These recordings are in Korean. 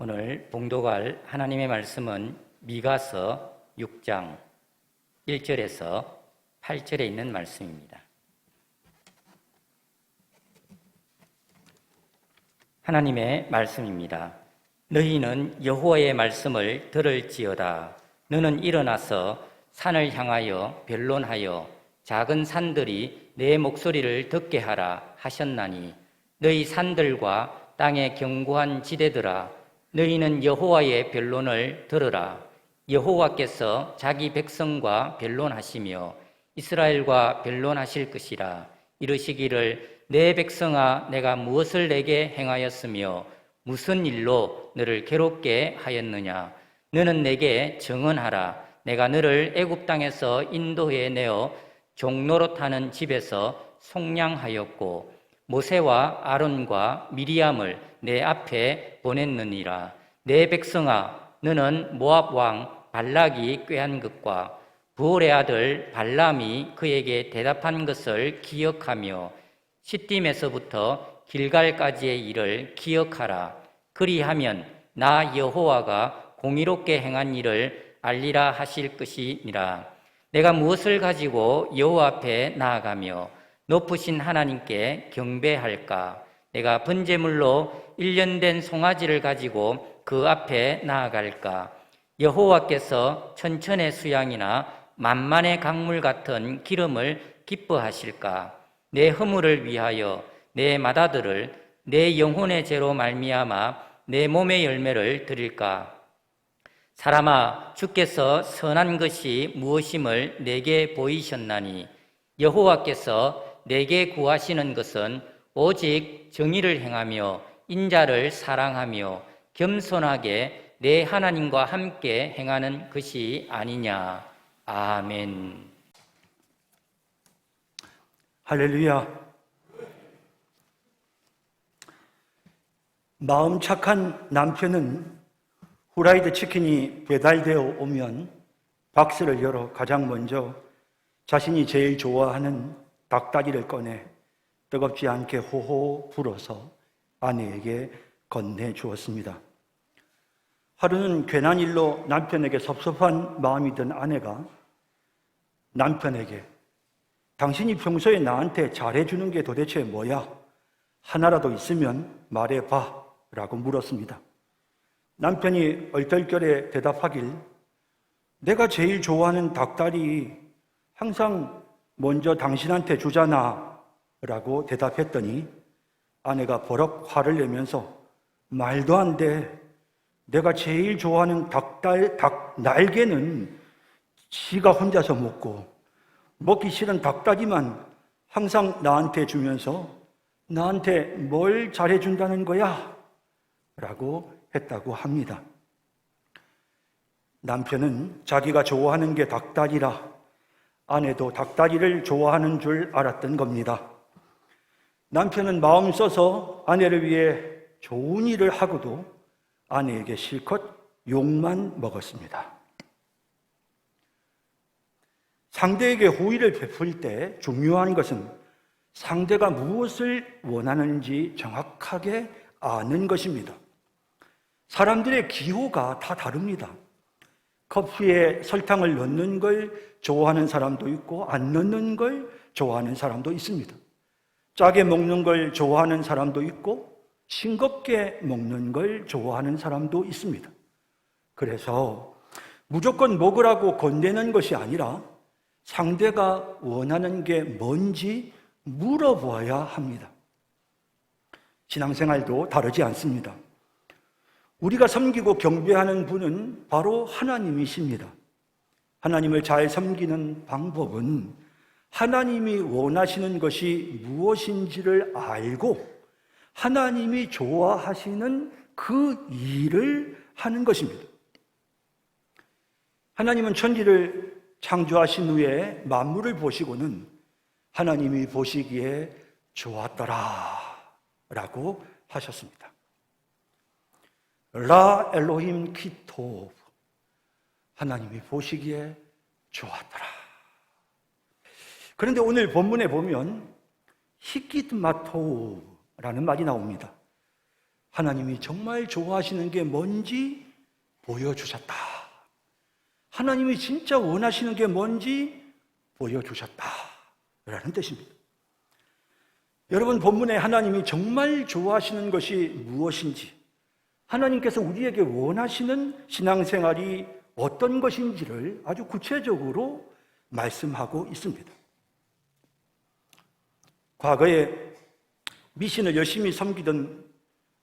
오늘 봉독할 하나님의 말씀은 미가서 6장 1절에서 8절에 있는 말씀입니다. 하나님의 말씀입니다. 너희는 여호와의 말씀을 들을지어다. 너는 일어나서 산을 향하여 변론하여 작은 산들이 내 목소리를 듣게 하라 하셨나니 너희 산들과 땅의 견고한 지대들아 너희는 여호와의 변론을 들으라. 여호와께서 자기 백성과 변론하시며 이스라엘과 변론하실 것이라. 이르시기를 내 백성아 내가 무엇을 내게 행하였으며 무슨 일로 너를 괴롭게 하였느냐. 너는 내게 증언하라. 내가 너를 애굽 땅에서 인도해 내어 종노릇하는 집에서 속량하였고 모세와 아론과 미리암을 내 앞에 보냈느니라. 내 백성아 너는 모압 왕 발락이 꾀한 것과 부올의 아들 발람이 그에게 대답한 것을 기억하며 시딤에서부터 길갈까지의 일을 기억하라. 그리하면 나 여호와가 공의롭게 행한 일을 알리라 하실 것이니라. 내가 무엇을 가지고 여호와 앞에 나아가며 높으신 하나님께 경배할까? 내가 번제물로 1년 된 송아지를 가지고 그 앞에 나아갈까? 여호와께서 천천의 수양이나 만만의 강물 같은 기름을 기뻐하실까? 내 허물을 위하여 내 맏아들을 내 영혼의 죄로 말미암아 내 몸의 열매를 드릴까? 사람아 주께서 선한 것이 무엇임을 내게 보이셨나니 여호와께서 내게 구하시는 것은 오직 정의를 행하며 인자를 사랑하며 겸손하게 내 하나님과 함께 행하는 것이 아니냐. 아멘. 할렐루야. 마음 착한 남편은 후라이드 치킨이 배달되어 오면 박스를 열어 가장 먼저 자신이 제일 좋아하는 닭다리를 꺼내 뜨겁지 않게 호호 불어서 아내에게 건네주었습니다. 하루는 괜한 일로 남편에게 섭섭한 마음이 든 아내가 남편에게 당신이 평소에 나한테 잘해주는 게 도대체 뭐야? 하나라도 있으면 말해봐 라고 물었습니다. 남편이 얼떨결에 대답하길 내가 제일 좋아하는 닭다리 항상 먼저 당신한테 주잖아 라고 대답했더니 아내가 버럭 화를 내면서 말도 안 돼. 내가 제일 좋아하는 닭 날개는 지가 혼자서 먹고 먹기 싫은 닭다리만 항상 나한테 주면서 나한테 뭘 잘해준다는 거야? 라고 했다고 합니다. 남편은 자기가 좋아하는 게 닭다리라 아내도 닭다리를 좋아하는 줄 알았던 겁니다. 남편은 마음 써서 아내를 위해 좋은 일을 하고도 아내에게 실컷 욕만 먹었습니다. 상대에게 호의를 베풀 때 중요한 것은 상대가 무엇을 원하는지 정확하게 아는 것입니다. 사람들의 기호가 다 다릅니다. 커피에 설탕을 넣는 걸 좋아하는 사람도 있고 안 넣는 걸 좋아하는 사람도 있습니다. 짜게 먹는 걸 좋아하는 사람도 있고 싱겁게 먹는 걸 좋아하는 사람도 있습니다. 그래서 무조건 먹으라고 건네는 것이 아니라 상대가 원하는 게 뭔지 물어봐야 합니다. 신앙생활도 다르지 않습니다. 우리가 섬기고 경배하는 분은 바로 하나님이십니다. 하나님을 잘 섬기는 방법은 하나님이 원하시는 것이 무엇인지를 알고 하나님이 좋아하시는 그 일을 하는 것입니다. 하나님은 천지를 창조하신 후에 만물을 보시고는 하나님이 보시기에 좋았더라 라고 하셨습니다. 라 엘로힘 키토브 하나님이 보시기에 좋았더라. 그런데 오늘 본문에 보면 히깃마토라는 말이 나옵니다. 하나님이 정말 좋아하시는 게 뭔지 보여주셨다. 하나님이 진짜 원하시는 게 뭔지 보여주셨다 라는 뜻입니다. 여러분, 본문에 하나님이 정말 좋아하시는 것이 무엇인지, 하나님께서 우리에게 원하시는 신앙생활이 어떤 것인지를 아주 구체적으로 말씀하고 있습니다. 과거에 미신을 열심히 섬기던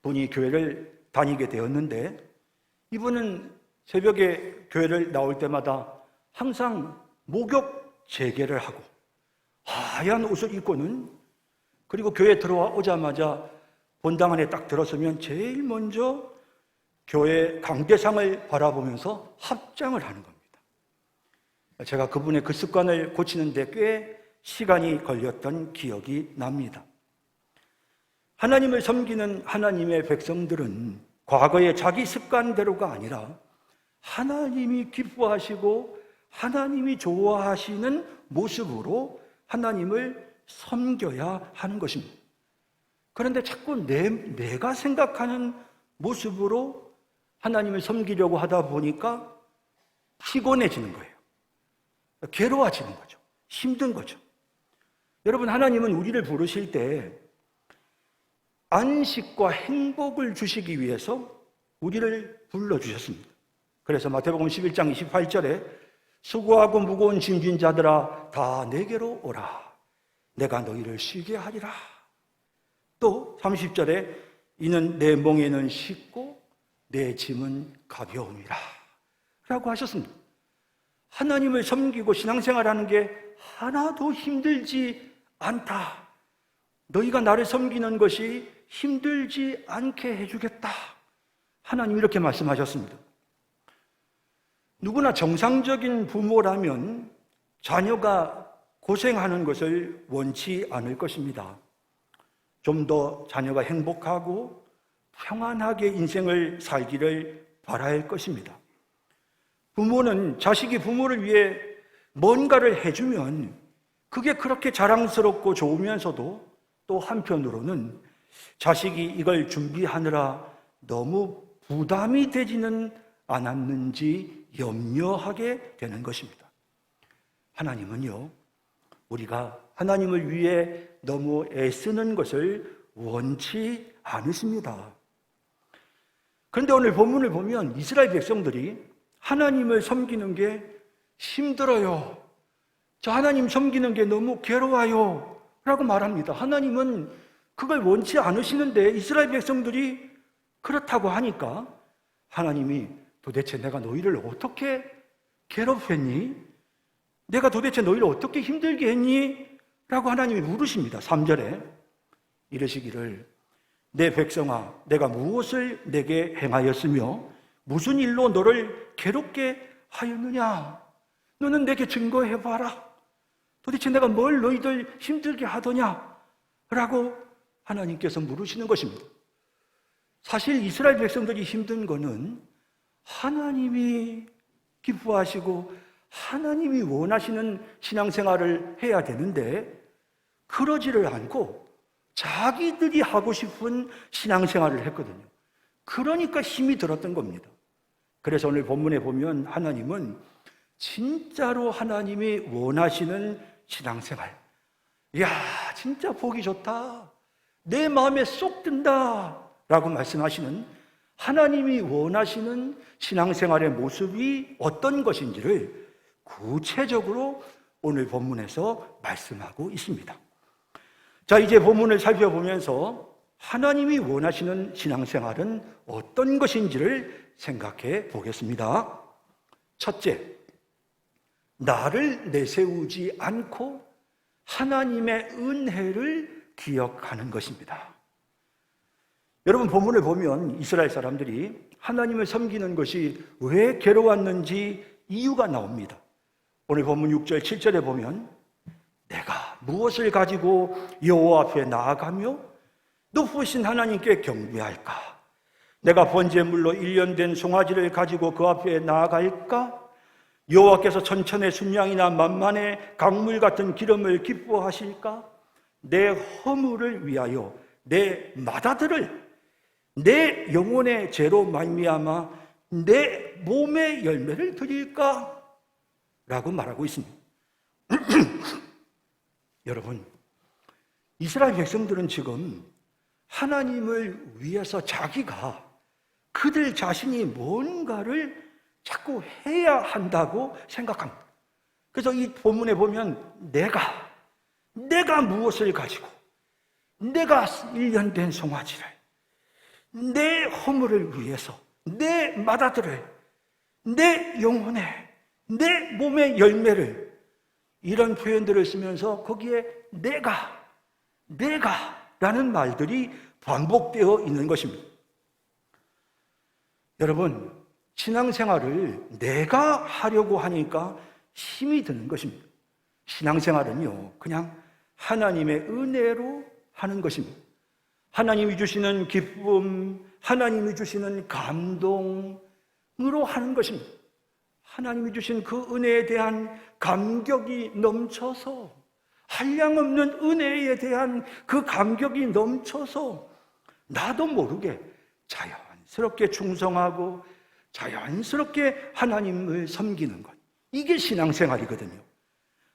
분이 교회를 다니게 되었는데, 이분은 새벽에 교회를 나올 때마다 항상 목욕 재개를 하고 하얀 옷을 입고는, 그리고 교회에 들어오자마자 본당 안에 딱 들어서면 제일 먼저 교회 강대상을 바라보면서 합장을 하는 겁니다. 제가 그분의 그 습관을 고치는데 꽤 시간이 걸렸던 기억이 납니다. 하나님을 섬기는 하나님의 백성들은 과거의 자기 습관대로가 아니라 하나님이 기뻐하시고 하나님이 좋아하시는 모습으로 하나님을 섬겨야 하는 것입니다. 그런데 자꾸 내가 생각하는 모습으로 하나님을 섬기려고 하다 보니까 피곤해지는 거예요. 괴로워지는 거죠. 힘든 거죠. 여러분, 하나님은 우리를 부르실 때 안식과 행복을 주시기 위해서 우리를 불러주셨습니다. 그래서 마태복음 11장 28절에 수고하고 무거운 짐진 자들아 다 내게로 오라. 내가 너희를 쉬게 하리라. 또 30절에 이는 내 멍에는 쉽고 내 짐은 가벼움이라 라고 하셨습니다. 하나님을 섬기고 신앙생활하는 게 하나도 힘들지 않다. 너희가 나를 섬기는 것이 힘들지 않게 해주겠다. 하나님 이렇게 말씀하셨습니다. 누구나 정상적인 부모라면 자녀가 고생하는 것을 원치 않을 것입니다. 좀 더 자녀가 행복하고 평안하게 인생을 살기를 바랄 것입니다. 부모는 자식이 부모를 위해 뭔가를 해주면 그게 그렇게 자랑스럽고 좋으면서도 또 한편으로는 자식이 이걸 준비하느라 너무 부담이 되지는 않았는지 염려하게 되는 것입니다. 하나님은요, 우리가 하나님을 위해 너무 애쓰는 것을 원치 않으십니다. 그런데 오늘 본문을 보면 이스라엘 백성들이 하나님을 섬기는 게 힘들어요. 저 하나님 섬기는 게 너무 괴로워요 라고 말합니다. 하나님은 그걸 원치 않으시는데 이스라엘 백성들이 그렇다고 하니까 하나님이 도대체 내가 너희를 어떻게 괴롭혔니? 내가 도대체 너희를 어떻게 힘들게 했니? 라고 하나님이 물으십니다. 3절에 이르시기를 내 백성아 내가 무엇을 내게 행하였으며 무슨 일로 너를 괴롭게 하였느냐? 너는 내게 증거해봐라. 도대체 내가 뭘 너희들 힘들게 하더냐? 라고 하나님께서 물으시는 것입니다. 사실 이스라엘 백성들이 힘든 거는 하나님이 기뻐하시고 하나님이 원하시는 신앙생활을 해야 되는데 그러지를 않고 자기들이 하고 싶은 신앙생활을 했거든요. 그러니까 힘이 들었던 겁니다. 그래서 오늘 본문에 보면 하나님은 진짜로 하나님이 원하시는 신앙생활, 이야 진짜 보기 좋다, 내 마음에 쏙 든다 라고 말씀하시는 하나님이 원하시는 신앙생활의 모습이 어떤 것인지를 구체적으로 오늘 본문에서 말씀하고 있습니다. 자, 이제 본문을 살펴보면서 하나님이 원하시는 신앙생활은 어떤 것인지를 생각해 보겠습니다. 첫째, 나를 내세우지 않고 하나님의 은혜를 기억하는 것입니다. 여러분, 본문을 보면 이스라엘 사람들이 하나님을 섬기는 것이 왜 괴로웠는지 이유가 나옵니다. 오늘 본문 6절, 7절에 보면 내가 무엇을 가지고 여호와 앞에 나아가며 높으신 하나님께 경배할까? 내가 번제물로 1년 된 송아지를 가지고 그 앞에 나아갈까? 여호와께서 천천의 순양이나 만만의 강물 같은 기름을 기뻐하실까? 내 허물을 위하여 내 맏아들을 내 영혼의 죄로 말미암아 내 몸의 열매를 드릴까? 라고 말하고 있습니다. 여러분, 이스라엘 백성들은 지금 하나님을 위해서 자기가 그들 자신이 뭔가를 자꾸 해야 한다고 생각합니다. 그래서 이 본문에 보면 내가 무엇을 가지고 내가 1년 된 송아지를 내 허물을 위해서 내 맏아들을 내 영혼의 내 몸의 열매를 이런 표현들을 쓰면서 거기에 내가라는 말들이 반복되어 있는 것입니다. 여러분, 신앙생활을 내가 하려고 하니까 힘이 드는 것입니다. 신앙생활은요, 그냥 하나님의 은혜로 하는 것입니다. 하나님이 주시는 기쁨, 하나님이 주시는 감동으로 하는 것입니다. 하나님이 주신 그 은혜에 대한 감격이 넘쳐서, 한량없는 은혜에 대한 그 감격이 넘쳐서 나도 모르게 자연스럽게 충성하고 자연스럽게 하나님을 섬기는 것. 이게 신앙생활이거든요.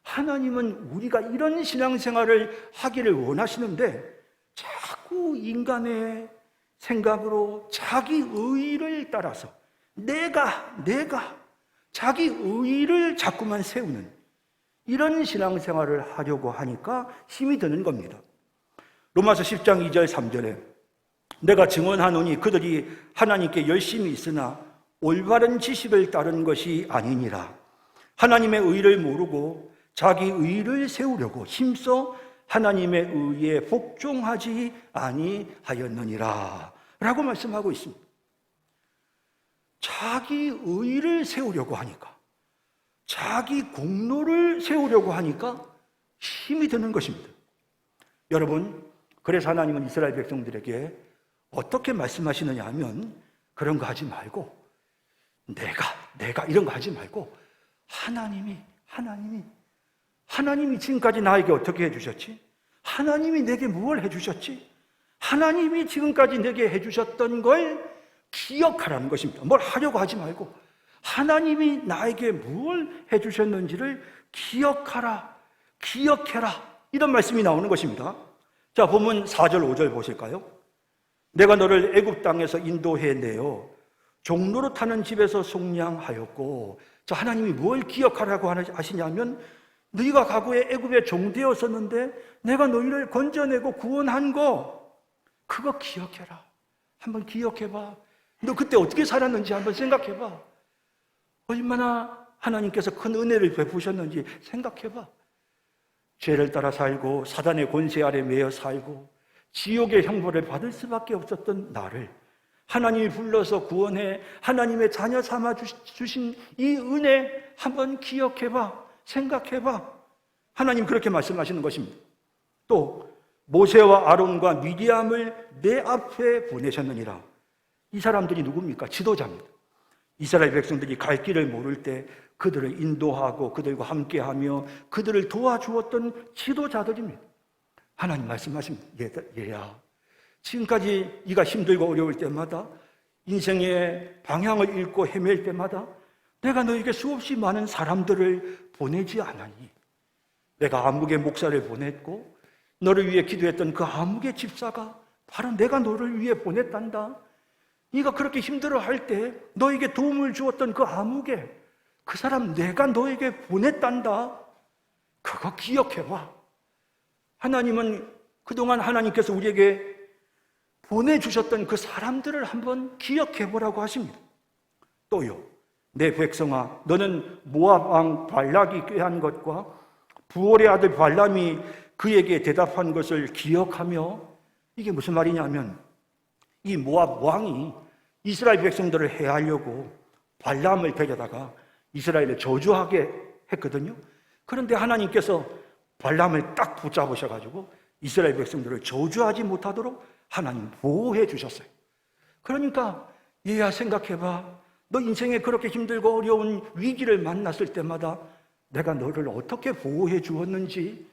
하나님은 우리가 이런 신앙생활을 하기를 원하시는데 자꾸 인간의 생각으로 자기 의의를 따라서 내가 자기 의의를 자꾸만 세우는 이런 신앙생활을 하려고 하니까 힘이 드는 겁니다. 로마서 10장 2절 3절에 내가 증언하노니 그들이 하나님께 열심히 있으나 올바른 지식을 따른 것이 아니니라. 하나님의 의를 모르고 자기 의를 세우려고 힘써 하나님의 의에 복종하지 아니하였느니라 라고 말씀하고 있습니다. 자기 의를 세우려고 하니까, 자기 공로를 세우려고 하니까 힘이 드는 것입니다. 여러분, 그래서 하나님은 이스라엘 백성들에게 어떻게 말씀하시느냐 하면 그런 거 하지 말고 내가 이런 거 하지 말고 하나님이 지금까지 나에게 어떻게 해주셨지? 하나님이 내게 무엇을 해주셨지? 하나님이 지금까지 내게 해주셨던 걸 기억하라는 것입니다. 뭘 하려고 하지 말고 하나님이 나에게 무엇을 해주셨는지를 기억해라 이런 말씀이 나오는 것입니다. 자, 본문 4절 5절 보실까요? 내가 너를 애굽 땅에서 인도해내어 종로로 타는 집에서 속량하였고, 자, 하나님이 뭘 기억하라고 하시냐면 너희가 과거에 애굽에 종되었었는데 내가 너희를 건져내고 구원한 거 그거 기억해라. 한번 기억해봐. 너 그때 어떻게 살았는지 한번 생각해봐. 얼마나 하나님께서 큰 은혜를 베푸셨는지 생각해봐. 죄를 따라 살고 사단의 권세 아래 매여 살고 지옥의 형벌을 받을 수밖에 없었던 나를 하나님이 불러서 구원해 하나님의 자녀 삼아 주신 이 은혜 한번 기억해봐. 생각해봐. 하나님 그렇게 말씀하시는 것입니다. 또 모세와 아론과 미디암을 내 앞에 보내셨느니라. 이 사람들이 누굽니까? 지도자입니다. 이스라엘 백성들이 갈 길을 모를 때 그들을 인도하고 그들과 함께하며 그들을 도와주었던 지도자들입니다. 하나님 말씀하십니다. 얘야, 지금까지 네가 힘들고 어려울 때마다 인생의 방향을 잃고 헤맬 때마다 내가 너에게 수없이 많은 사람들을 보내지 않았니? 내가 암흑의 목사를 보냈고 너를 위해 기도했던 그 암흑의 집사가 바로 내가 너를 위해 보냈단다. 네가 그렇게 힘들어할 때 너에게 도움을 주었던 그 암흑의 그 사람 내가 너에게 보냈단다. 그거 기억해봐. 하나님은 그동안 하나님께서 우리에게 보내주셨던 그 사람들을 한번 기억해보라고 하십니다. 또요, 내 백성아, 너는 모압 왕 발락이 꾀한 것과 부올의 아들 발람이 그에게 대답한 것을 기억하며, 이게 무슨 말이냐면 이 모압 왕이 이스라엘 백성들을 해하려고 발람을 데려다가 이스라엘을 저주하게 했거든요. 그런데 하나님께서 발람을 딱 붙잡으셔가지고 이스라엘 백성들을 저주하지 못하도록 하나님 보호해 주셨어요. 그러니까 얘야, 생각해봐. 너 인생에 그렇게 힘들고 어려운 위기를 만났을 때마다 내가 너를 어떻게 보호해 주었는지,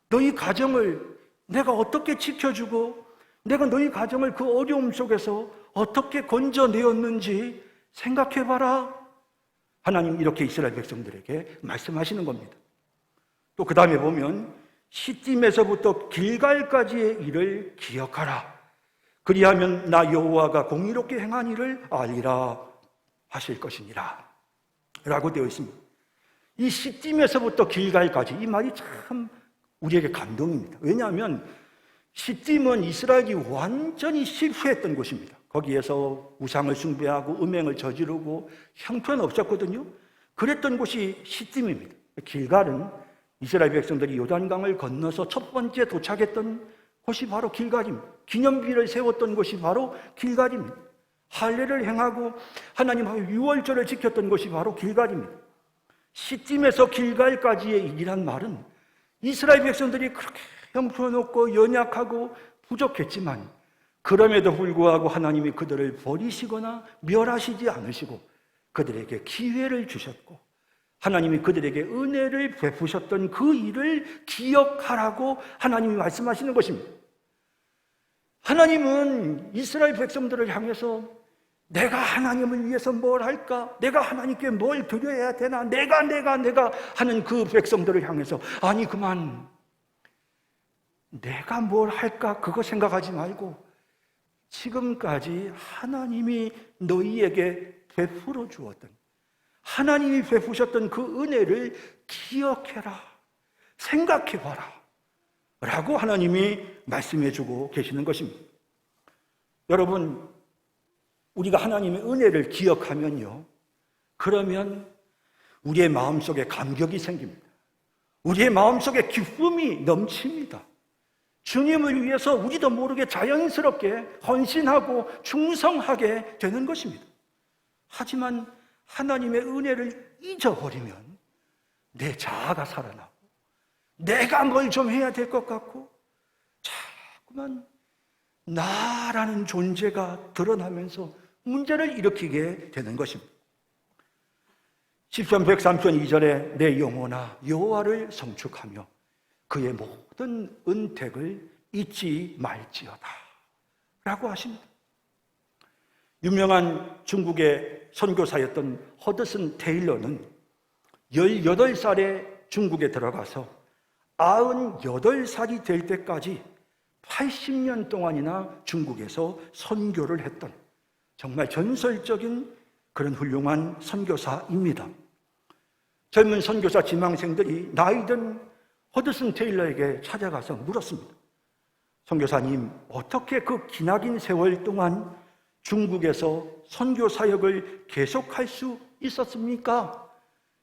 너희 가정을 내가 어떻게 지켜주고 내가 너희 가정을 그 어려움 속에서 어떻게 건져내었는지 생각해봐라. 하나님 이렇게 이스라엘 백성들에게 말씀하시는 겁니다. 또 그 다음에 보면 시딤에서부터 길갈까지의 일을 기억하라. 그리하면 나 여호와가 공의롭게 행한 일을 알리라 하실 것이니라 라고 되어 있습니다. 이 시딤에서부터 길갈까지, 이 말이 참 우리에게 감동입니다. 왜냐하면 시딤은 이스라엘이 완전히 실패했던 곳입니다. 거기에서 우상을 숭배하고 음행을 저지르고 형편없었거든요. 그랬던 곳이 시딤입니다. 길갈은 이스라엘 백성들이 요단강을 건너서 첫 번째 도착했던 곳이 바로 길갈입니다. 기념비를 세웠던 곳이 바로 길갈입니다. 할례를 행하고 하나님하고 유월절을 지켰던 곳이 바로 길갈입니다. 시딤에서 길갈까지의 일이란 말은 이스라엘 백성들이 그렇게 형편없고 연약하고 부족했지만 그럼에도 불구하고 하나님이 그들을 버리시거나 멸하시지 않으시고 그들에게 기회를 주셨고 하나님이 그들에게 은혜를 베푸셨던 그 일을 기억하라고 하나님이 말씀하시는 것입니다. 하나님은 이스라엘 백성들을 향해서 내가 하나님을 위해서 뭘 할까? 내가 하나님께 뭘 드려야 되나? 내가 하는 그 백성들을 향해서 아니 그만, 내가 뭘 할까? 그거 생각하지 말고 지금까지 하나님이 너희에게 베풀어 주었던, 하나님이 베푸셨던 그 은혜를 기억해라, 생각해봐라 라고 하나님이 말씀해 주고 계시는 것입니다. 여러분, 우리가 하나님의 은혜를 기억하면요, 그러면 우리의 마음속에 감격이 생깁니다. 우리의 마음속에 기쁨이 넘칩니다. 주님을 위해서 우리도 모르게 자연스럽게 헌신하고 충성하게 되는 것입니다. 하지만 하나님의 은혜를 잊어버리면 내 자아가 살아나고 내가 뭘 좀 해야 될 것 같고 자꾸만 나라는 존재가 드러나면서 문제를 일으키게 되는 것입니다. 시편 103편 2절에 내 영혼아 여호와를 성축하며 그의 모든 은택을 잊지 말지어다 라고 하십니다. 유명한 중국의 선교사였던 허드슨 테일러는 18살에 중국에 들어가서 98살이 될 때까지 80년 동안이나 중국에서 선교를 했던 정말 전설적인 그런 훌륭한 선교사입니다. 젊은 선교사 지망생들이 나이든 허드슨 테일러에게 찾아가서 물었습니다. 선교사님, 어떻게 그 기나긴 세월 동안 중국에서 선교 사역을 계속할 수 있었습니까?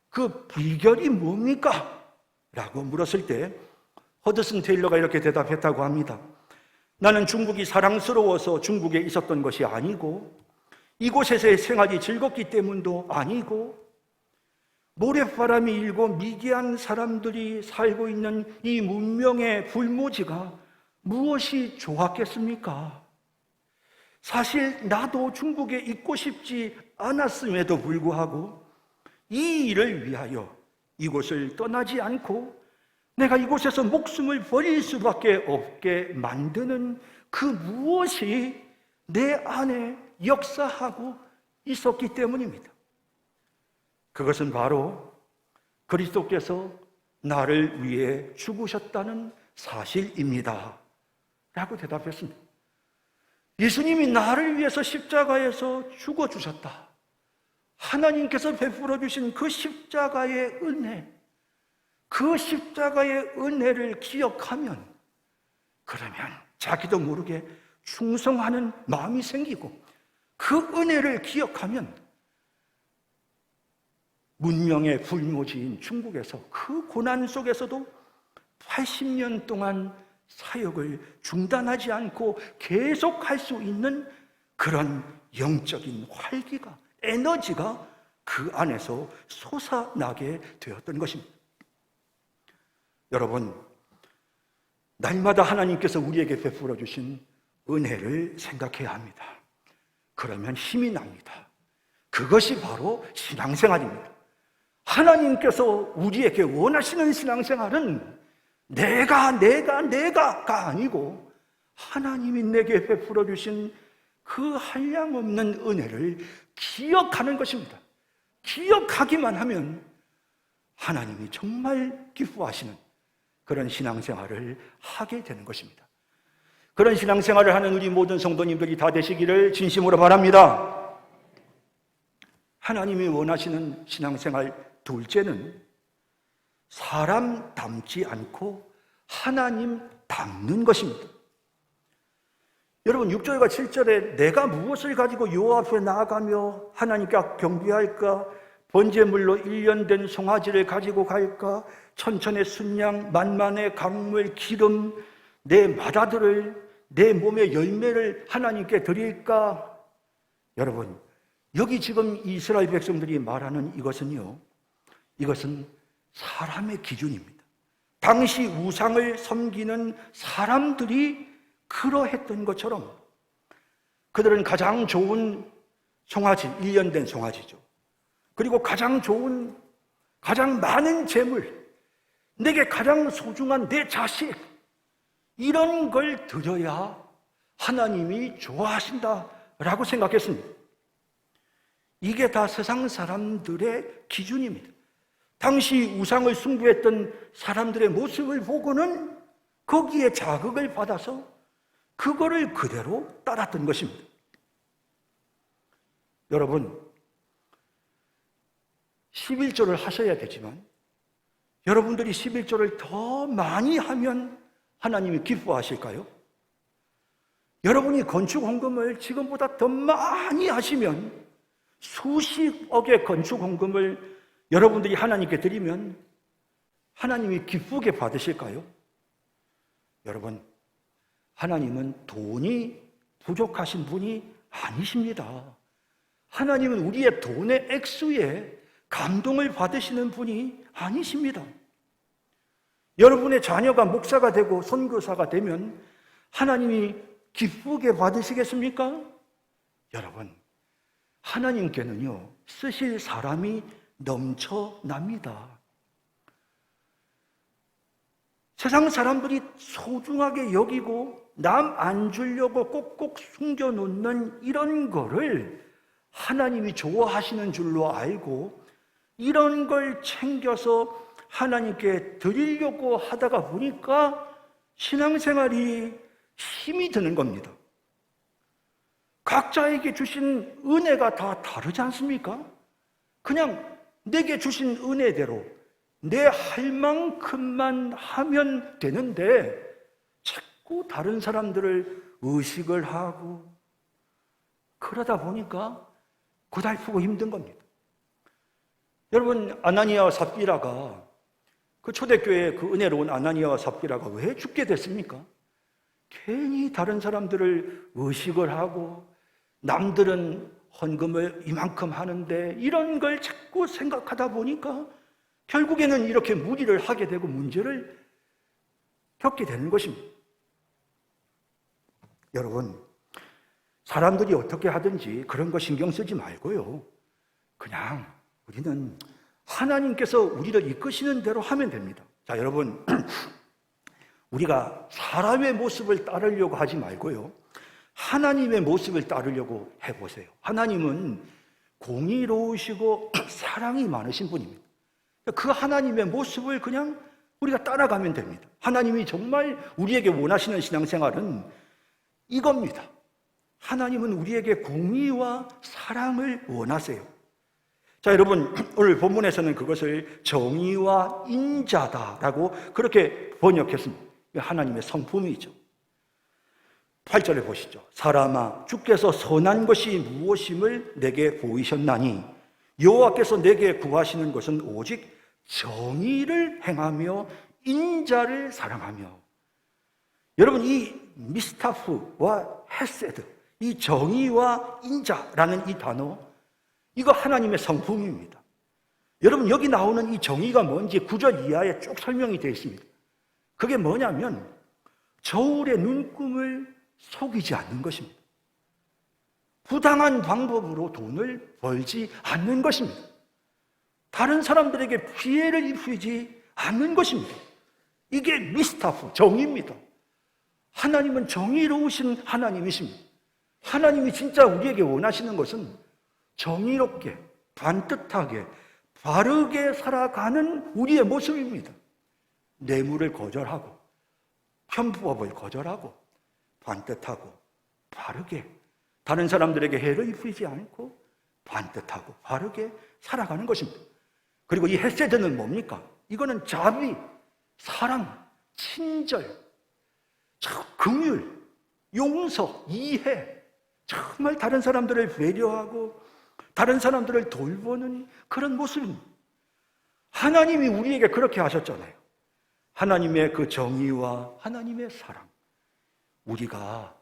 그 비결이 뭡니까? 라고 물었을 때 허드슨 테일러가 이렇게 대답했다고 합니다. 나는 중국이 사랑스러워서 중국에 있었던 것이 아니고 이곳에서의 생활이 즐겁기 때문도 아니고 모래바람이 일고 미개한 사람들이 살고 있는 이 문명의 불모지가 무엇이 좋았겠습니까? 사실 나도 중국에 있고 싶지 않았음에도 불구하고 이 일을 위하여 이곳을 떠나지 않고 내가 이곳에서 목숨을 버릴 수밖에 없게 만드는 그 무엇이 내 안에 역사하고 있었기 때문입니다. 그것은 바로 그리스도께서 나를 위해 죽으셨다는 사실입니다 라고 대답했습니다. 예수님이 나를 위해서 십자가에서 죽어주셨다. 하나님께서 베풀어 주신 그 십자가의 은혜, 그 십자가의 은혜를 기억하면 그러면 자기도 모르게 충성하는 마음이 생기고 그 은혜를 기억하면 문명의 불모지인 중국에서 그 고난 속에서도 80년 동안 사역을 중단하지 않고 계속할 수 있는 그런 영적인 활기가, 에너지가 그 안에서 솟아나게 되었던 것입니다. 여러분, 날마다 하나님께서 우리에게 베풀어 주신 은혜를 생각해야 합니다. 그러면 힘이 납니다. 그것이 바로 신앙생활입니다. 하나님께서 우리에게 원하시는 신앙생활은 내가가 아니고 하나님이 내게 베풀어 주신 그 한량없는 은혜를 기억하는 것입니다. 기억하기만 하면 하나님이 정말 기뻐하시는 그런 신앙생활을 하게 되는 것입니다. 그런 신앙생활을 하는 우리 모든 성도님들이 다 되시기를 진심으로 바랍니다. 하나님이 원하시는 신앙생활 둘째는 사람 닮지 않고 하나님 닮는 것입니다. 여러분 6절과 7절에 내가 무엇을 가지고 여호와 앞에 나아가며 하나님께 경배할까? 번제물로 1년 된 송아지를 가지고 갈까? 천천의 순양, 만만의 강물, 기름, 내 맏아들을, 내 몸의 열매를 하나님께 드릴까? 여러분, 여기 지금 이스라엘 백성들이 말하는 이것은요, 이것은 사람의 기준입니다. 당시 우상을 섬기는 사람들이 그러했던 것처럼 그들은 가장 좋은 송아지, 1년 된 송아지죠. 그리고 가장 좋은, 가장 많은 재물, 내게 가장 소중한 내 자식, 이런 걸 드려야 하나님이 좋아하신다라고 생각했습니다. 이게 다 세상 사람들의 기준입니다. 당시 우상을 숭배했던 사람들의 모습을 보고는 거기에 자극을 받아서 그거를 그대로 따랐던 것입니다. 여러분, 11조를 하셔야 되지만 여러분들이 11조를 더 많이 하면 하나님이 기뻐하실까요? 여러분이 건축 헌금을 지금보다 더 많이 하시면 수십억의 건축 헌금을 여러분들이 하나님께 드리면 하나님이 기쁘게 받으실까요? 여러분, 하나님은 돈이 부족하신 분이 아니십니다. 하나님은 우리의 돈의 액수에 감동을 받으시는 분이 아니십니다. 여러분의 자녀가 목사가 되고 선교사가 되면 하나님이 기쁘게 받으시겠습니까? 여러분, 하나님께는요, 쓰실 사람이 넘쳐납니다. 세상 사람들이 소중하게 여기고 남 안 주려고 꼭꼭 숨겨놓는 이런 거를 하나님이 좋아하시는 줄로 알고 이런 걸 챙겨서 하나님께 드리려고 하다가 보니까 신앙생활이 힘이 드는 겁니다. 각자에게 주신 은혜가 다 다르지 않습니까? 그냥 내게 주신 은혜대로 내 할 만큼만 하면 되는데 자꾸 다른 사람들을 의식을 하고 그러다 보니까 고달프고 힘든 겁니다. 여러분, 아나니아와 삽비라가 그 초대교회의 그 은혜로운 아나니아와 삽비라가 왜 죽게 됐습니까? 괜히 다른 사람들을 의식을 하고 남들은 헌금을 이만큼 하는데 이런 걸 자꾸 생각하다 보니까 결국에는 이렇게 무리를 하게 되고 문제를 겪게 되는 것입니다. 여러분, 사람들이 어떻게 하든지 그런 거 신경 쓰지 말고요. 그냥 우리는 하나님께서 우리를 이끄시는 대로 하면 됩니다. 자, 여러분, 우리가 사람의 모습을 따르려고 하지 말고요. 하나님의 모습을 따르려고 해보세요. 하나님은 공의로우시고 사랑이 많으신 분입니다. 그 하나님의 모습을 그냥 우리가 따라가면 됩니다. 하나님이 정말 우리에게 원하시는 신앙생활은 이겁니다. 하나님은 우리에게 공의와 사랑을 원하세요. 자, 여러분, 오늘 본문에서는 그것을 정의와 인자다라고 그렇게 번역했습니다. 하나님의 성품이죠. 8절에 보시죠. 사람아, 주께서 선한 것이 무엇임을 내게 보이셨나니 여호와께서 내게 구하시는 것은 오직 정의를 행하며 인자를 사랑하며. 여러분, 이 미스타프와 헤세드, 이 정의와 인자라는 이 단어, 이거 하나님의 성품입니다. 여러분, 여기 나오는 이 정의가 뭔지 9절 이하에 쭉 설명이 되어 있습니다. 그게 뭐냐면 저울의 눈금을 속이지 않는 것입니다. 부당한 방법으로 돈을 벌지 않는 것입니다. 다른 사람들에게 피해를 입히지 않는 것입니다. 이게 미스타프, 정의입니다. 하나님은 정의로우신 하나님이십니다. 하나님이 진짜 우리에게 원하시는 것은 정의롭게, 반듯하게, 바르게 살아가는 우리의 모습입니다. 뇌물을 거절하고, 편법을 거절하고, 반듯하고, 바르게, 다른 사람들에게 해를 입히지 않고, 반듯하고, 바르게 살아가는 것입니다. 그리고 이 헤세드는 뭡니까? 이거는 자비, 사랑, 친절, 긍휼, 용서, 이해, 정말 다른 사람들을 배려하고 다른 사람들을 돌보는 그런 모습입니다. 하나님이 우리에게 그렇게 하셨잖아요. 하나님의 그 정의와 하나님의 사랑. 우리가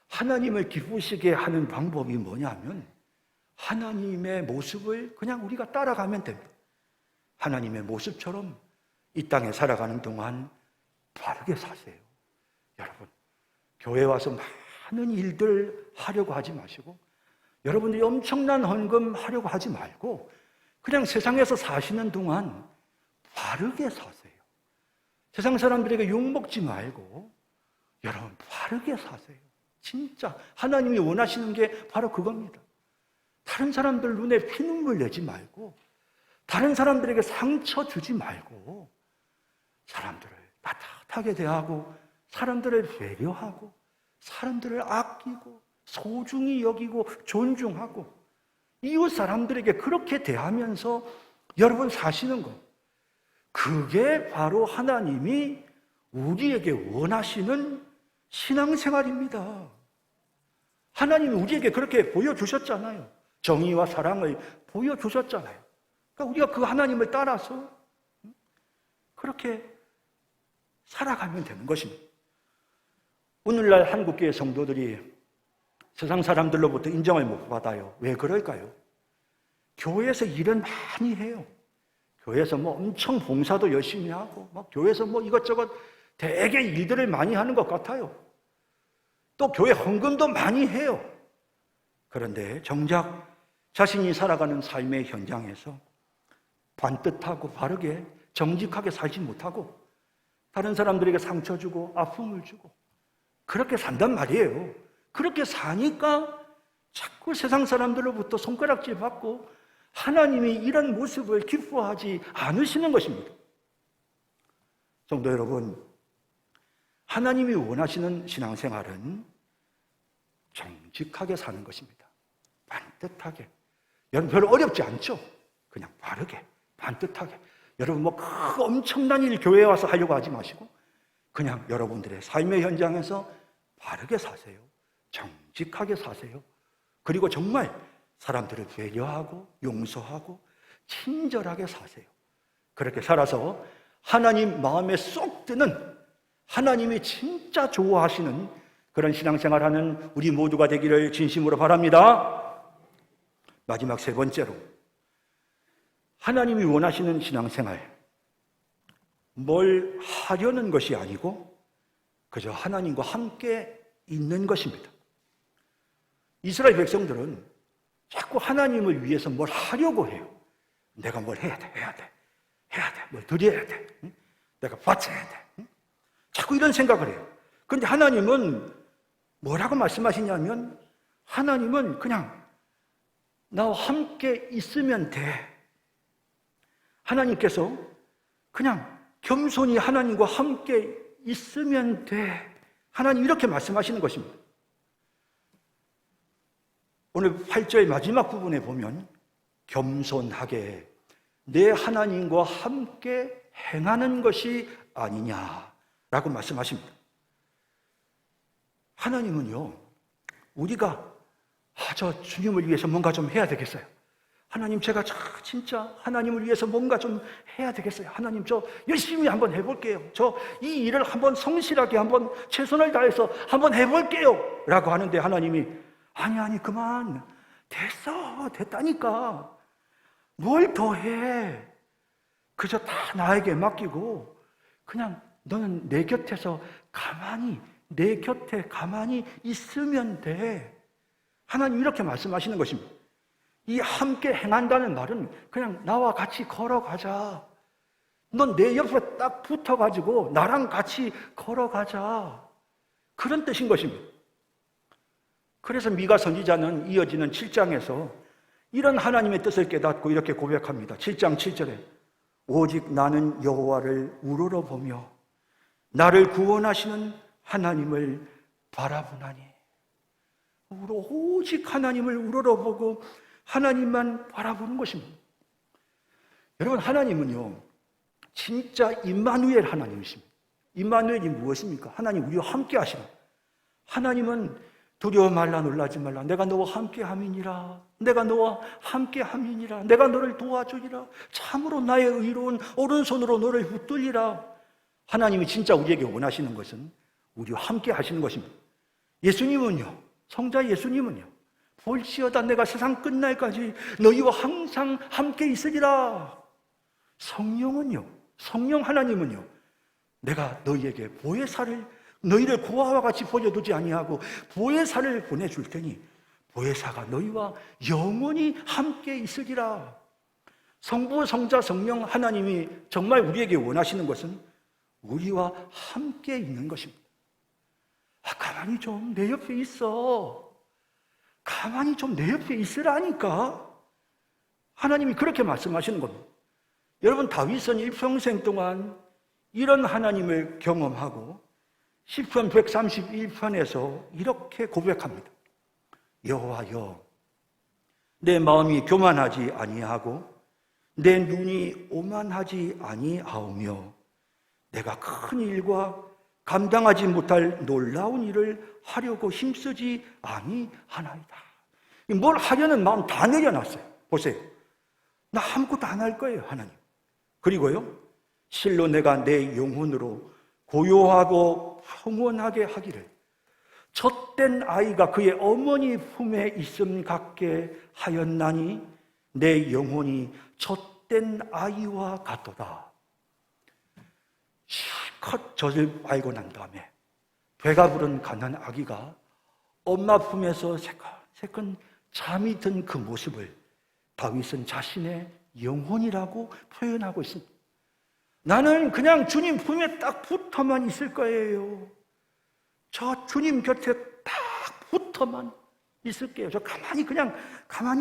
하나님을 기쁘시게 하는 방법이 뭐냐면 하나님의 모습을 그냥 우리가 따라가면 됩니다. 하나님의 모습처럼 이 땅에 살아가는 동안 바르게 사세요. 여러분, 교회 와서 많은 일들 하려고 하지 마시고, 여러분들이 엄청난 헌금 하려고 하지 말고 그냥 세상에서 사시는 동안 바르게 사세요. 세상 사람들에게 욕먹지 말고 여러분 바르게 사세요. 진짜 하나님이 원하시는 게 바로 그겁니다. 다른 사람들 눈에 피눈물 내지 말고, 다른 사람들에게 상처 주지 말고, 사람들을 따뜻하게 대하고, 사람들을 배려하고, 사람들을 아끼고, 소중히 여기고, 존중하고, 이웃 사람들에게 그렇게 대하면서 여러분 사시는 것, 그게 바로 하나님이 우리에게 원하시는 신앙생활입니다. 하나님이 우리에게 그렇게 보여주셨잖아요. 정의와 사랑을 보여주셨잖아요. 그러니까 우리가 그 하나님을 따라서 그렇게 살아가면 되는 것입니다. 오늘날 한국교회 성도들이 세상 사람들로부터 인정을 못 받아요. 왜 그럴까요? 교회에서 일은 많이 해요. 교회에서 뭐 엄청 봉사도 열심히 하고, 막 교회에서 뭐 이것저것 되게 일들을 많이 하는 것 같아요. 또 교회 헌금도 많이 해요. 그런데 정작 자신이 살아가는 삶의 현장에서 반듯하고 바르게 정직하게 살지 못하고 다른 사람들에게 상처 주고 아픔을 주고 그렇게 산단 말이에요. 그렇게 사니까 자꾸 세상 사람들로부터 손가락질 받고 하나님이 이런 모습을 기뻐하지 않으시는 것입니다. 성도 여러분, 하나님이 원하시는 신앙생활은 정직하게 사는 것입니다. 반듯하게. 여러분 별로 어렵지 않죠? 그냥 바르게, 반듯하게. 여러분 뭐 엄청난 일 교회에 와서 하려고 하지 마시고 그냥 여러분들의 삶의 현장에서 바르게 사세요. 정직하게 사세요. 그리고 정말 사람들을 배려하고 용서하고 친절하게 사세요. 그렇게 살아서 하나님 마음에 쏙 드는, 하나님이 진짜 좋아하시는 그런 신앙생활하는 우리 모두가 되기를 진심으로 바랍니다. 마지막 세 번째로, 하나님이 원하시는 신앙생활, 뭘 하려는 것이 아니고 그저 하나님과 함께 있는 것입니다. 이스라엘 백성들은 자꾸 하나님을 위해서 뭘 하려고 해요. 내가 뭘 해야 돼, 뭘 드려야 돼, 내가 바쳐야 돼. 자꾸 이런 생각을 해요. 그런데 하나님은 뭐라고 말씀하시냐면, 하나님은 그냥 나와 함께 있으면 돼. 하나님께서 그냥 겸손히 하나님과 함께 있으면 돼. 하나님 이렇게 말씀하시는 것입니다. 오늘 8절 마지막 부분에 보면 겸손하게 내 하나님과 함께 행하는 것이 아니냐라고 말씀하십니다. 하나님은요, 우리가 저 주님을 위해서 뭔가 좀 해야 되겠어요. 하나님, 제가 진짜 하나님을 위해서 뭔가 좀 해야 되겠어요. 하나님, 저 열심히 한번 해볼게요. 저 이 일을 한번 성실하게 한번 최선을 다해서 한번 해볼게요. 라고 하는데 하나님이 아니 그만, 됐다니까. 뭘 더 해. 그저 다 나에게 맡기고 그냥 너는 내 곁에서 내 곁에 가만히 있으면 돼. 하나님 이렇게 말씀하시는 것입니다. 이 함께 행한다는 말은 그냥 나와 같이 걸어가자. 넌 내 옆에 딱 붙어가지고 나랑 같이 걸어가자. 그런 뜻인 것입니다. 그래서 미가 선지자는 이어지는 7장에서 이런 하나님의 뜻을 깨닫고 이렇게 고백합니다. 7장 7절에 오직 나는 여호와를 우러러보며 나를 구원하시는 하나님을 바라보나니. 오직 하나님을 우러러보고 하나님만 바라보는 것입니다. 여러분, 하나님은요 진짜 임마누엘 하나님이십니다. 임마누엘이 무엇입니까? 하나님 우리와 함께 하시는. 하나님은 두려워 말라, 놀라지 말라, 내가 너와 함께 함이니라, 내가 너와 함께 함이니라, 내가 너를 도와주리라, 참으로 나의 의로운 오른손으로 너를 붙들리라. 하나님이 진짜 우리에게 원하시는 것은 우리와 함께 하시는 것입니다. 예수님은요, 성자 예수님은요, 볼지어다 내가 세상 끝날까지 너희와 항상 함께 있으리라. 성령은요, 성령 하나님은요, 내가 너희에게 보혜사를, 너희를 고아와 같이 버려두지 아니하고 보혜사를 보내줄 테니 보혜사가 너희와 영원히 함께 있으리라. 성부, 성자, 성령 하나님이 정말 우리에게 원하시는 것은 우리와 함께 있는 것입니다. 가만히 좀 내 옆에 있어. 가만히 좀 내 옆에 있으라니까. 하나님이 그렇게 말씀하시는 겁니다. 여러분, 다윗은 일평생 동안 이런 하나님을 경험하고 시편 131편에서 이렇게 고백합니다. 여호와여, 내 마음이 교만하지 아니하고 내 눈이 오만하지 아니하오며 내가 큰 일과 감당하지 못할 놀라운 일을 하려고 힘쓰지 아니하나이다. 뭘 하려는 마음 다 내려놨어요. 보세요. 나 아무것도 안 할 거예요, 하나님. 그리고요, 실로 내가 내 영혼으로 고요하고 평온하게 하기를 젖된 아이가 그의 어머니 품에 있음 같게 하였나니 내 영혼이 젖된 아이와 같도다. 실컷 젖을 빨고 난 다음에 배가 부른 가난 아기가 엄마 품에서 새끈새끈 잠이 든 그 모습을 다윗은 자신의 영혼이라고 표현하고 있습니다. 나는 그냥 주님 품에 딱 붙어만 있을 거예요. 저 주님 곁에 딱 붙어만 있을게요. 저 가만히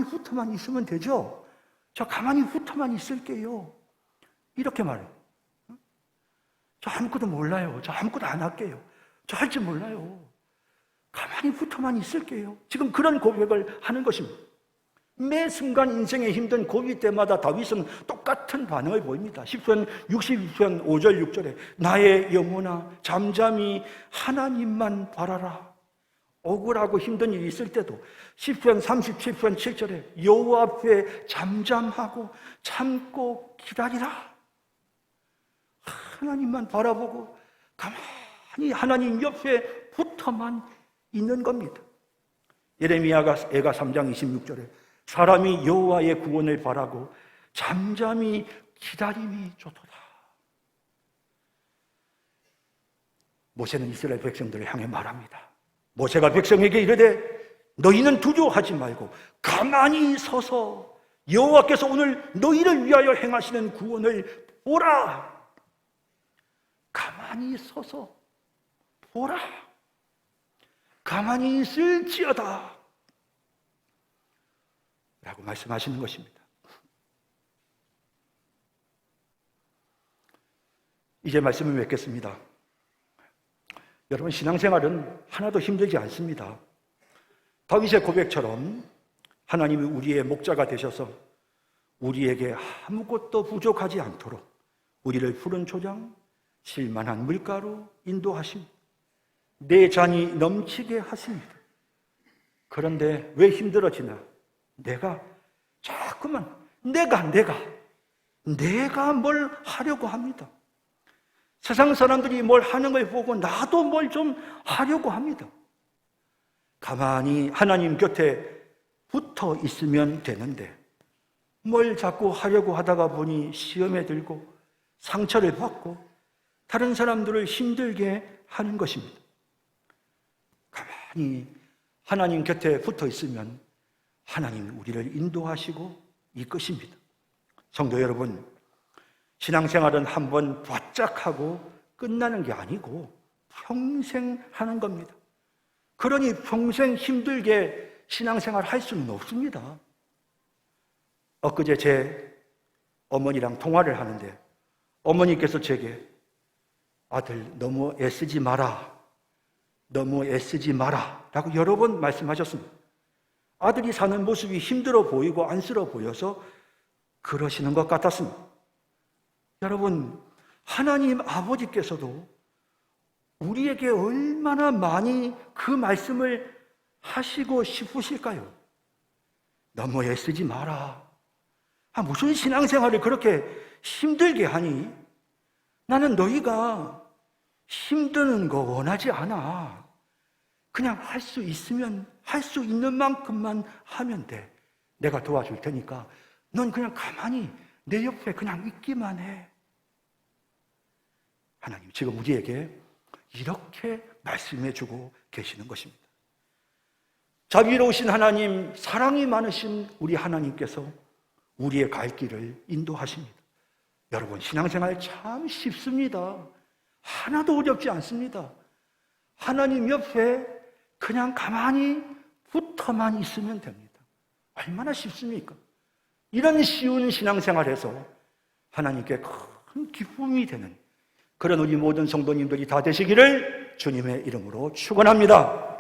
붙어만 있으면 되죠. 저 가만히 붙어만 있을게요. 이렇게 말해요. 저 아무것도 몰라요. 저 아무것도 안 할게요. 저 할 줄 몰라요. 가만히 붙어만 있을게요. 지금 그런 고백을 하는 것입니다. 매 순간 인생의 힘든 고비 때마다 다윗은 똑같은 반응을 보입니다. 시편 62편 5절 6절에 나의 영혼아 잠잠히 하나님만 바라라. 억울하고 힘든 일이 있을 때도 시편 37편 7절에 여호와 앞에 잠잠하고 참고 기다리라. 하나님만 바라보고 가만히 하나님 옆에 붙어만 있는 겁니다. 예레미야가 3장 26절에 사람이 여호와의 구원을 바라고 잠잠히 기다림이 좋도다. 모세는 이스라엘 백성들을 향해 말합니다. 모세가 백성에게 이르되 너희는 두려워하지 말고 가만히 서서 여호와께서 오늘 너희를 위하여 행하시는 구원을 보라. 가만히 서서 보라. 가만히 있을지어다 라고 말씀하시는 것입니다. 이제 말씀을 맺겠습니다. 여러분, 신앙생활은 하나도 힘들지 않습니다. 다윗의 고백처럼 하나님이 우리의 목자가 되셔서 우리에게 아무것도 부족하지 않도록 우리를 푸른 초장, 실만한 물가로 인도하십니다. 내 잔이 넘치게 하십니다. 그런데 왜 힘들어지나? 내가 자꾸만 내가 뭘 하려고 합니다. 세상 사람들이 뭘 하는 걸 보고 나도 뭘 좀 하려고 합니다. 가만히 하나님 곁에 붙어 있으면 되는데 뭘 자꾸 하려고 하다가 보니 시험에 들고 상처를 받고 다른 사람들을 힘들게 하는 것입니다. 가만히 하나님 곁에 붙어 있으면 하나님이 우리를 인도하시고 이끄십니다. 성도 여러분, 신앙생활은 한번 바짝 하고 끝나는 게 아니고 평생 하는 겁니다. 그러니 평생 힘들게 신앙생활 할 수는 없습니다. 엊그제 제 어머니랑 통화를 하는데 어머니께서 제게 아들 너무 애쓰지 마라. 너무 애쓰지 마라. 라고 여러 번 말씀하셨습니다. 아들이 사는 모습이 힘들어 보이고 안쓰러워 보여서 그러시는 것 같았습니다. 여러분, 하나님 아버지께서도 우리에게 얼마나 많이 그 말씀을 하시고 싶으실까요? 너무 애쓰지 마라. 무슨 신앙생활을 그렇게 힘들게 하니? 나는 너희가 힘드는 거 원하지 않아. 그냥 할 수 있으면 할 수 있는 만큼만 하면 돼. 내가 도와줄 테니까 넌 그냥 가만히 내 옆에 그냥 있기만 해. 하나님 지금 우리에게 이렇게 말씀해주고 계시는 것입니다. 자비로우신 하나님, 사랑이 많으신 우리 하나님께서 우리의 갈 길을 인도하십니다. 여러분, 신앙생활 참 쉽습니다. 하나도 어렵지 않습니다. 하나님 옆에 그냥 가만히 붙어만 있으면 됩니다. 얼마나 쉽습니까? 이런 쉬운 신앙생활에서 하나님께 큰 기쁨이 되는 그런 우리 모든 성도님들이 다 되시기를 주님의 이름으로 축원합니다.